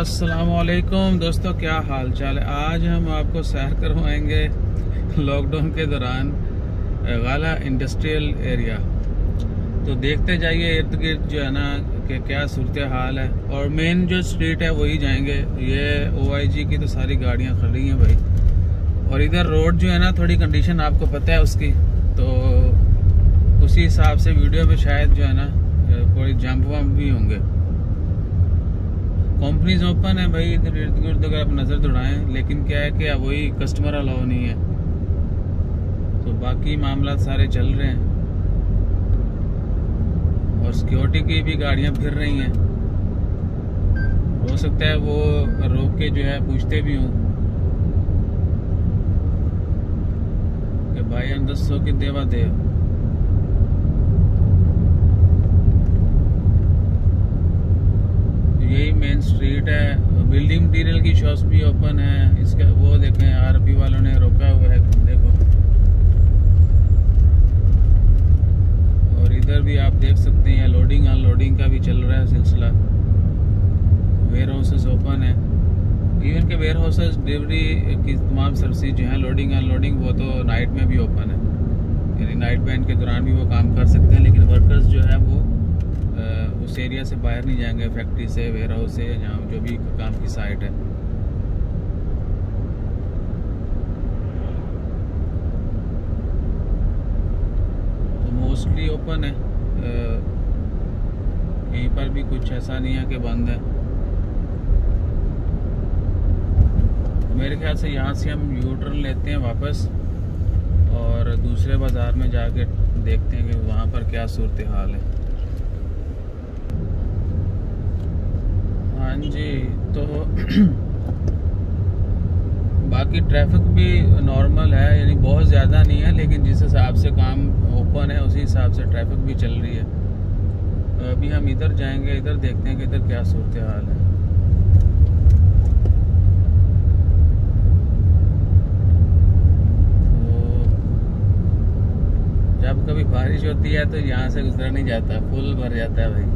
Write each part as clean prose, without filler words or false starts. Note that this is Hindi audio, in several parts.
अस्सलामुअलैकुम दोस्तों, क्या हाल चाल है। आज हम आपको सैर करवाएंगे लॉकडाउन के दौरान गाला इंडस्ट्रियल एरिया। तो देखते जाइए इर्द गिर्द जो है ना कि क्या सूरत हाल है। और मेन जो स्ट्रीट है वही जाएंगे। ये OIG की तो सारी गाड़ियां खड़ी हैं भाई। और इधर रोड जो है ना थोड़ी कंडीशन आपको पता है उसकी, तो उसी हिसाब से वीडियो में शायद जो है ना थोड़ी जंप वम्प भी होंगे। कंपनीज ओपन है भाई, इधर इर्द गिर्द अगर आप नज़र दौड़ाएं, लेकिन क्या है कि वही कस्टमर अलाउ नहीं है। तो बाकी मामला सारे चल रहे हैं और सिक्योरिटी की भी गाड़ियां फिर रही हैं। हो सकता है वो रोक के जो है पूछते भी हों कि भाई हम 10 की देवा दे। यही मेन स्ट्रीट है। बिल्डिंग मटीरियल की शॉप्स भी ओपन है। इसका वो देखें, RP वालों ने रोका हुआ है, देखो। और इधर भी आप देख सकते हैं लोडिंग अनलोडिंग का भी चल रहा है सिलसिला। वेयर हाउसेस ओपन है। इवन के वेयर हाउसेस डिलीवरी की तमाम सर्विसेज जो हैं लोडिंग अनलोडिंग, वो तो नाइट में भी ओपन है। यानी नाइट बैंड के दौरान भी वो काम कर सकते हैं, लेकिन वर्कर्स जो है वो उस एरिया से बाहर नहीं जाएंगे, फैक्ट्री से, वेयर हाउस से, जहाँ जो भी काम की साइट है। तो मोस्टली ओपन है। यहीं पर भी कुछ ऐसा नहीं है कि बंद है। मेरे ख्याल से यहाँ से हम यू टर्न लेते हैं वापस और दूसरे बाज़ार में जाके देखते हैं कि वहाँ पर क्या सूरत हाल है। हाँ जी, तो बाकी ट्रैफिक भी नॉर्मल है, यानी बहुत ज़्यादा नहीं है, लेकिन जिस हिसाब से काम ओपन है उसी हिसाब से ट्रैफिक भी चल रही है। तो अभी हम इधर जाएंगे, इधर देखते हैं कि इधर क्या सूरत हाल है। तो जब कभी बारिश होती है तो यहाँ से गुजरा नहीं जाता, फुल भर जाता है भाई।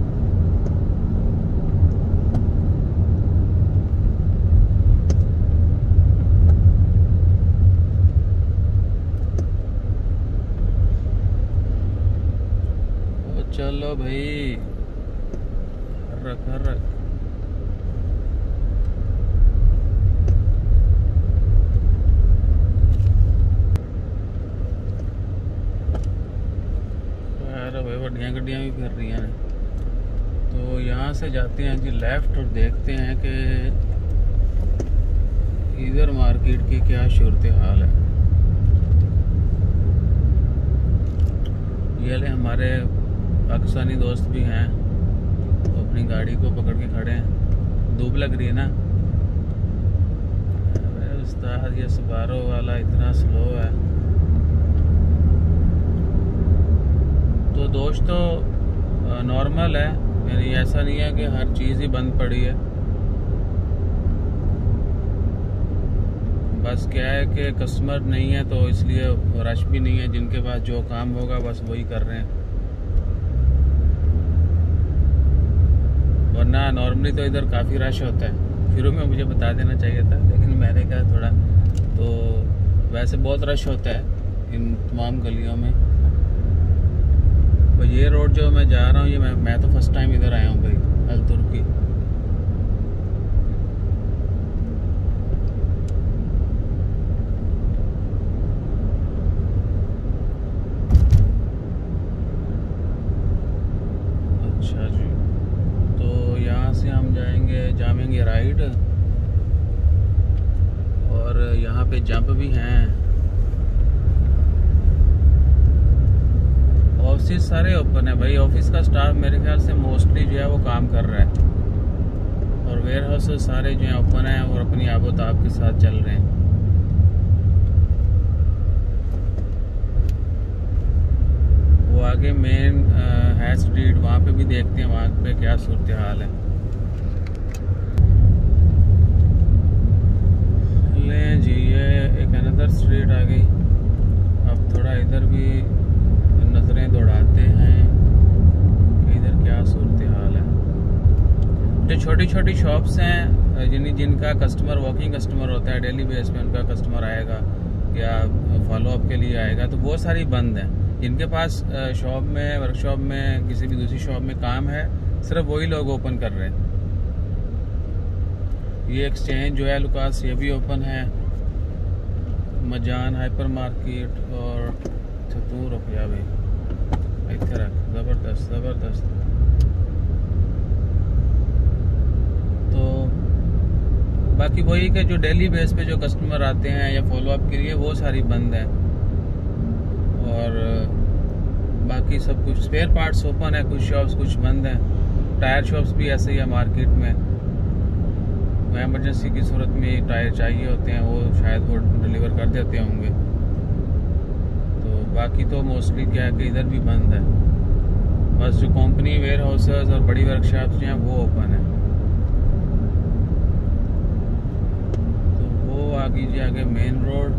चलो भाई, हर्रक भाई, बड़ियाँ गड्डियाँ भी फिर रही हैं। तो यहाँ से जाते हैं जी लेफ्ट और देखते हैं कि इधर मार्केट की क्या सूरत हाल है। ये ले हमारे पाकिस्तानी दोस्त भी हैं, तो अपनी गाड़ी को पकड़ के खड़े हैं। धूप लग रही है ना। अरे उस्ताद, ये सुबारो वाला इतना स्लो है। तो दोस्तों नॉर्मल है, यानी ऐसा नहीं है कि हर चीज़ ही बंद पड़ी है। बस क्या है कि कस्टमर नहीं है तो इसलिए रश भी नहीं है। जिनके पास जो काम होगा बस वही कर रहे हैं, वरना नॉर्मली तो इधर काफ़ी रश होता है। शुरू में मुझे बता देना चाहिए था, लेकिन मैंने कहा थोड़ा, तो वैसे बहुत रश होता है इन तमाम गलियों में। और ये रोड जो मैं जा रहा हूँ, ये मैं तो फर्स्ट टाइम इधर आया हूँ भाई, अल तुर्की। अच्छा जी, तो यहाँ से हम जाएंगे राइट, और यहाँ पे जंप भी हैं। ऑफिस सारे ओपन है भाई। ऑफिस का स्टाफ मेरे ख्याल से मोस्टली जो है वो काम कर रहा है, और वेयर हाउस सारे जो है ओपन है और अपनी आबोताब के साथ चल रहे हैं। वो आगे मेन है स्ट्रीट, वहाँ पे भी देखते हैं वहाँ पे क्या सूरत हाल है। ले जी, ये एक अनदर स्ट्रीट आ गई। अब थोड़ा इधर भी नजरें दौड़ाते हैं कि इधर क्या सूरत हाल है। जो छोटी छोटी शॉप्स हैं जिनका कस्टमर वॉकिंग कस्टमर होता है, डेली बेस पे उनका कस्टमर आएगा या फॉलो अप के लिए आएगा, तो वो सारी बंद है। जिनके पास शॉप में, वर्कशॉप में, किसी भी दूसरी शॉप में काम है, सिर्फ वही लोग ओपन कर रहे हैं। ये एक्सचेंज जो है लुकास, ये भी ओपन है। मजान हाइपर मार्केट और तू रुक जा भाई, इधर रख, ज़बरदस्त ज़बरदस्त। तो बाकी वही कि जो डेली बेस पे जो कस्टमर आते हैं या फॉलो अप के लिए, वो सारी बंद है। और बाकी सब कुछ स्पेयर पार्ट्स ओपन है, कुछ शॉप्स कुछ बंद हैं। टायर शॉप्स भी ऐसे ही है मार्केट में, एमरजेंसी की सूरत में टायर चाहिए होते हैं, वो शायद वो डिलीवर कर देते होंगे। तो बाकी तो मोस्टली क्या है कि इधर भी बंद है। बस जो कंपनी वेयर हाउसेस और बड़ी वर्कशॉप्स जो हैं वो ओपन है। तो वो आ कीजिए आगे मेन रोड।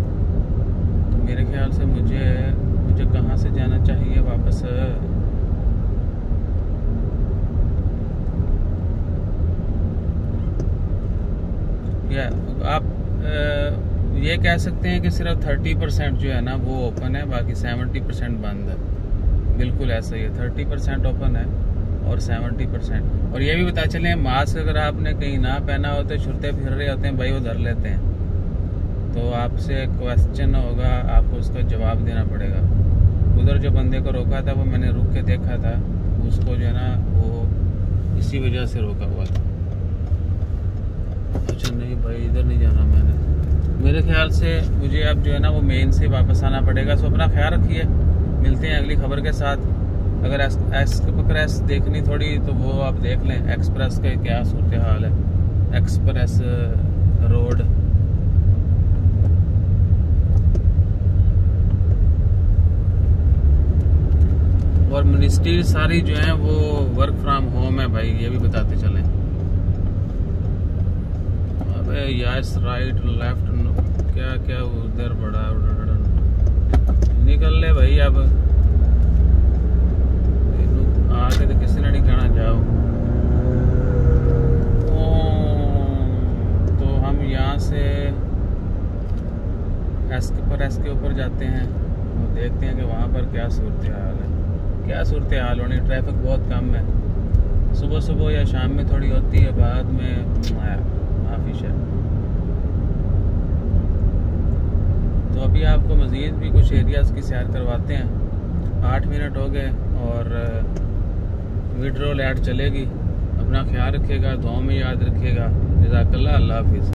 तो मेरे ख्याल से मुझे कहाँ से जाना चाहिए वापस? आप ये कह सकते हैं कि सिर्फ 30% जो है ना वो ओपन है, बाकी 70% बंद है। बिल्कुल ऐसा ही है, 30% ओपन है और 70%। और ये भी पता चले, मास्क अगर आपने कहीं ना पहना हो तो छुरते फिर रहे होते हैं भाई, वो धर लेते हैं। तो आपसे क्वेश्चन होगा, आपको उसका जवाब देना पड़ेगा। उधर जो बंदे को रोका था वो मैंने रुक के देखा था, उसको जो है ना वो इसी वजह से रोका हुआ था। अच्छा नहीं भाई, इधर नहीं जाना मैंने। मेरे ख्याल से मुझे अब जो है ना वो मेन से वापस आना पड़ेगा। सो अपना ख्याल रखिए, मिलते हैं अगली खबर के साथ। अगर एक्सप्रेस देखनी थोड़ी तो वो आप देख लें, एक्सप्रेस का क्या सूरत हाल है, एक्सप्रेस रोड। और मिनिस्ट्री सारी जो है वो वर्क फ्रॉम होम है भाई, ये भी बताते चलें। अबे यस राइट लेफ्ट क्या क्या उधर बड़ा निकल ले भाई। अब आके तो किसी ने नहीं कहना जाओ। तो हम यहाँ से एस के ऊपर जाते हैं और देखते हैं कि वहाँ पर क्या सूरत हाल है। क्या सूरत हाल होनी, ट्रैफिक बहुत कम है। सुबह सुबह या शाम में थोड़ी होती है, बाद में हाफिश है। तो अभी आपको मज़ीद भी कुछ एरियाज़ की सैर करवाते हैं। 8 मिनट हो गए और मिड रोल ऐड चलेगी। अपना ख्याल रखिएगा, दुआओं में याद रखिएगा। जज़ाकल्लाह, अल्लाह हाफिज़।